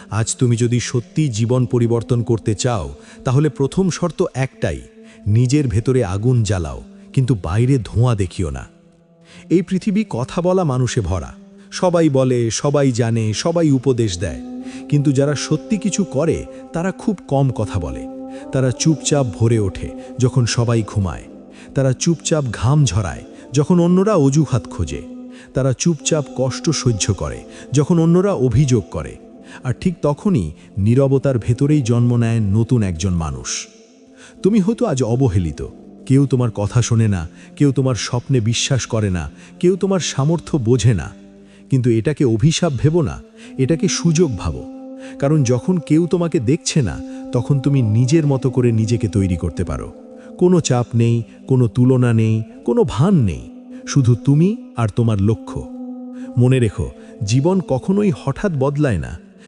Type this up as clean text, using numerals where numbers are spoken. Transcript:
আজ তুমি যদি সত্যি জীবন পরিবর্তন করতে চাও তাহলে প্রথম শর্ত একটাই, নিজের ভেতরে আগুন জ্বালাও, কিন্তু বাইরে ধোঁয়া দেখিও না। এই পৃথিবী কথা বলা মানুষে ভরা। সবাই বলে, সবাই জানে, সবাই উপদেশ দেয়, কিন্তু যারা সত্যি কিছু করে তারা খুব কম কথা বলে। তারা চুপচাপ ভরে ওঠে যখন সবাই ঘুমায়। তারা চুপচাপ ঘাম ঝরায় যখন অন্যরা অজুহাত খোঁজে। তারা চুপচাপ কষ্ট সহ্য করে যখন অন্যরা অভিযোগ করে। আর ঠিক তখনই নীরবতার ভেতরেই জন্ম নেয় নতুন একজন মানুষ। তুমি হয়তো আজ অবহেলিত, কেউ তোমার কথা শোনে না, কেউ তোমার স্বপ্নে বিশ্বাস করে না, কেউ তোমার সামর্থ্য বোঝে না। কিন্তু এটাকে অভিশাপ ভেবো না, এটাকে সুযোগ ভাবো। কারণ যখন কেউ তোমাকে দেখছে না, তখন তুমি নিজের মতো করে নিজেকে তৈরি করতে পারো। কোনো চাপ নেই, কোনো তুলনা নেই, কোনো ভান নেই, শুধু তুমি আর তোমার লক্ষ্য। মনে রেখো, জীবন কখনোই হঠাৎ বদলায় না।